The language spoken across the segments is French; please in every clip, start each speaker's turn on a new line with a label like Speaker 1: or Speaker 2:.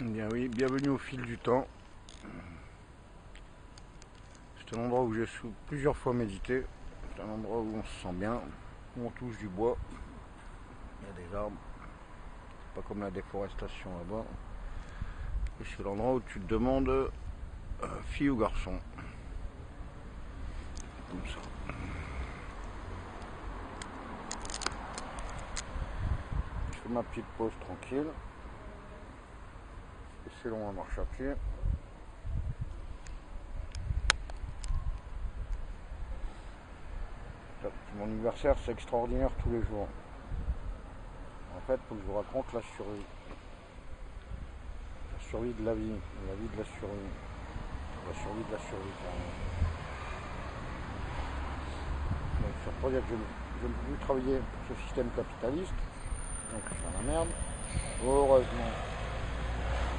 Speaker 1: Bien oui, bienvenue au fil du temps. C'est un endroit où j'ai plusieurs fois médité. C'est un endroit où on se sent bien, où on touche du bois. Il y a des arbres. C'est pas comme la déforestation là-bas. Et c'est l'endroit où tu te demandes fille ou garçon. Comme ça. Je fais ma petite pause tranquille. C'est long à marcher à pied. Mon anniversaire, c'est extraordinaire tous les jours. En fait, faut que je vous raconte la survie. La survie de la vie de la survie. La survie de la survie, carrément. Donc, ça veut pas dire que je ne peux plus travailler pour ce système capitaliste. Donc, je suis dans la merde. Heureusement,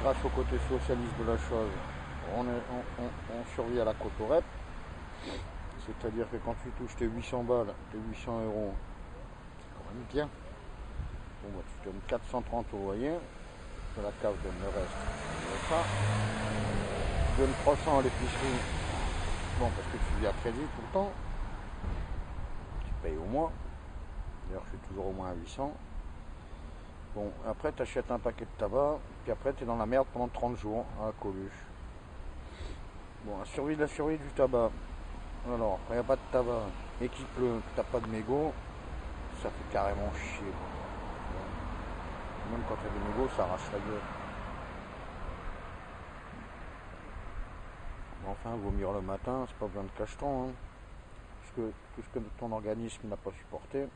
Speaker 1: grâce au côté socialiste de la chose, on survit à la côte au rep. C'est-à-dire que quand tu touches tes 800 balles, tes 800 euros, c'est quand même bien. Bon, bah, tu donnes 430 au loyer, que la cave donne le reste. Ça. Tu donnes 300 à l'épicerie. Bon, parce que tu vis à crédit tout le temps. Tu payes au mois. D'ailleurs, je suis toujours au moins à 800. Bon, après, tu achètes un paquet de tabac, puis après, tu es dans la merde pendant 30 jours à la Coluche. Bon, la survie du tabac. Alors, quand il n'y a pas de tabac et qu'il pleut, que tu n'as pas de mégots, ça fait carrément chier. Même quand tu as des mégots, ça arrache la gueule. Enfin, vomir le matin, c'est pas besoin de cacheton. Hein. Tout ce que ton organisme n'a pas supporté.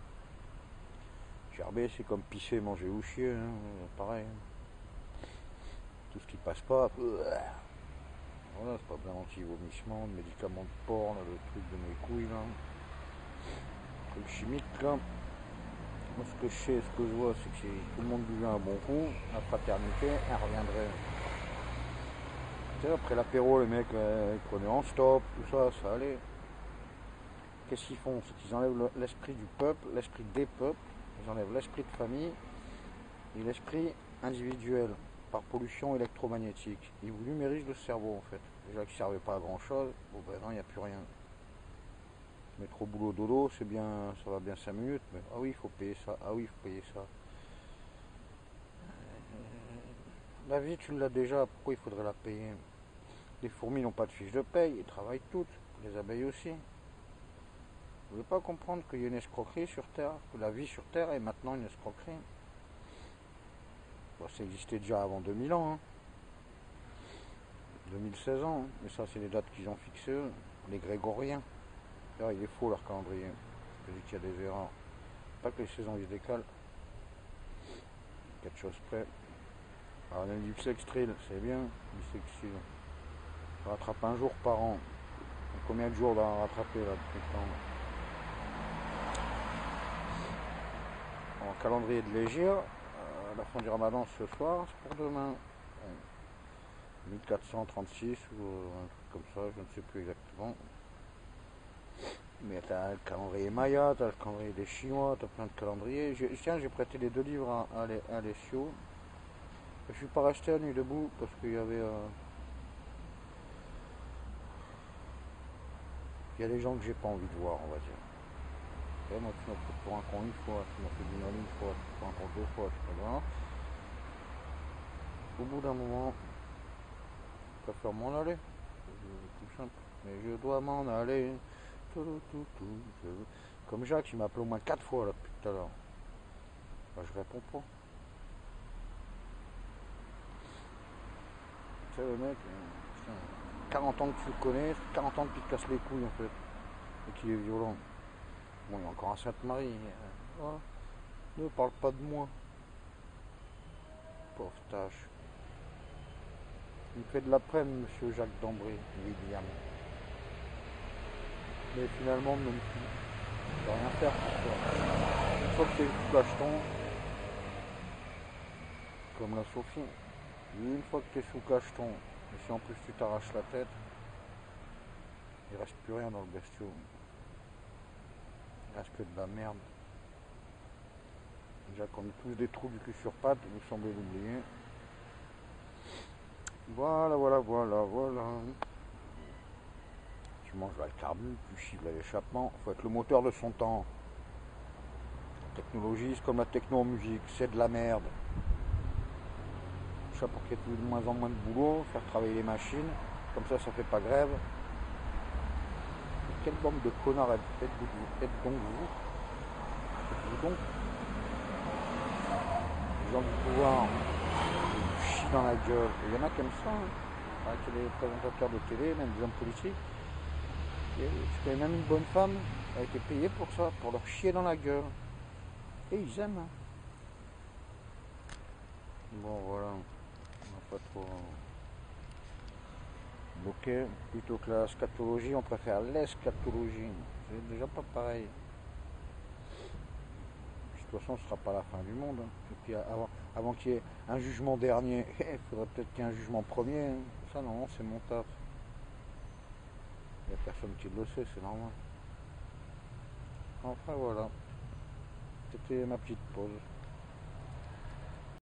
Speaker 1: Gerber, c'est comme pisser, manger ou chier. Hein. Pareil. Tout ce qui passe pas. Voilà, c'est pas bien anti-vomissement, de médicaments de porc, là, le truc de mes couilles, là. Le truc chimique, là. Moi, ce que je sais, ce que je vois, c'est que si tout le monde buvait un bon coup, la fraternité, elle reviendrait. Tu sais, après l'apéro, les mecs ils prenaient en stop, tout ça, ça allait. Qu'est-ce qu'ils font? C'est qu'ils enlèvent l'esprit du peuple, l'esprit des peuples, ils enlèvent l'esprit de famille et l'esprit individuel par pollution électromagnétique. Ils vous numérisent le cerveau, en fait. Déjà qu'il ne servait pas à grand-chose, bon ben non, il n'y a plus rien. Mettre au boulot dodo, c'est bien, ça va bien 5 minutes, mais ah oui, il faut payer ça, ah oui, il faut payer ça. La vie, tu l'as déjà, pourquoi il faudrait la payer? Les fourmis n'ont pas de fiche de paye, elles travaillent toutes, les abeilles aussi. Vous ne voulez pas comprendre qu'il y a une escroquerie sur Terre, que la vie sur Terre est maintenant une escroquerie? Bon, ça existait déjà avant 2000 ans, hein. 2016 ans, hein. Mais ça c'est les dates qu'ils ont fixées eux, les grégoriens. Là, il est faux leur calendrier, je dis qu'il y a des erreurs. Pas que les saisons ils se décalent, quelque chose près. Alors on a du bisextile, c'est bien, bisextile. Je rattrape un jour par an. Donc, combien de jours d'en rattraper là depuis le temps? En calendrier de l'Égir, la fin du Ramadan ce soir, c'est pour demain. 1436 ou un truc comme ça, je ne sais plus exactement. Mais t'as le calendrier Maya, t'as le calendrier des Chinois, t'as plein de calendriers. Tiens, j'ai prêté les 2 livres à Alessio. Je suis pas resté à nuit debout parce qu'il y avait... il y a des gens que j'ai pas envie de voir, on va dire. Et moi, tu m'as pris pour un con une fois, tu m'as fait du mal une fois, tu m'as encore 2 fois, c'est pas grave. Au bout d'un moment, je préfère m'en aller. C'est tout simple. Mais je dois m'en aller. Comme Jacques, il m'a appelé au moins 4 fois là depuis tout à l'heure. Bah, je réponds pas. Tu sais, le mec, putain, 40 ans que tu le connais, 40 ans depuis qu'il casse les couilles en fait. Et qu'il est violent. Bon, il y a encore un Sainte-Marie. Voilà. Ne parle pas de moi. Pauvre tâche. Il fait de la peine, monsieur Jacques Dambry, William. Mais finalement, même plus. Je peux rien faire pour toi. Une fois que t'es sous cacheton, comme la Sophie, une fois que t'es sous cacheton, et si en plus tu t'arraches la tête, il reste plus rien dans le bestiau. Il reste que de la merde. Déjà qu'on est tous des trous du cul sur pattes, vous semblez l'oublier. Voilà, voilà, voilà, voilà. Tu manges là le carbu, tu chiffres l'échappement. Faut être le moteur de son temps. La technologie, c'est comme la techno-musique, c'est de la merde. Tout ça pour qu'il y ait de moins en moins de boulot, faire travailler les machines. Comme ça fait pas grève. Quelle bande de connards êtes-vous donc les gens du pouvoir vous chient dans la gueule. Il y en a qui aiment ça, hein. Avec les présentateurs de télé, même des hommes politiques. Je connais même une bonne femme, elle a été payée pour ça, pour leur chier dans la gueule. Et ils aiment. Hein. Bon voilà, on n'a pas trop bloqué. Plutôt que la scatologie, on préfère l'escatologie. C'est déjà pas pareil. De toute façon, ce ne sera pas la fin du monde. Hein. Et puis avant qu'il y ait un jugement dernier, il faudrait peut-être qu'il y ait un jugement premier. Hein. Ça, non, c'est mon taf. Il n'y a personne qui le sait, c'est normal. Enfin voilà, c'était ma petite pause.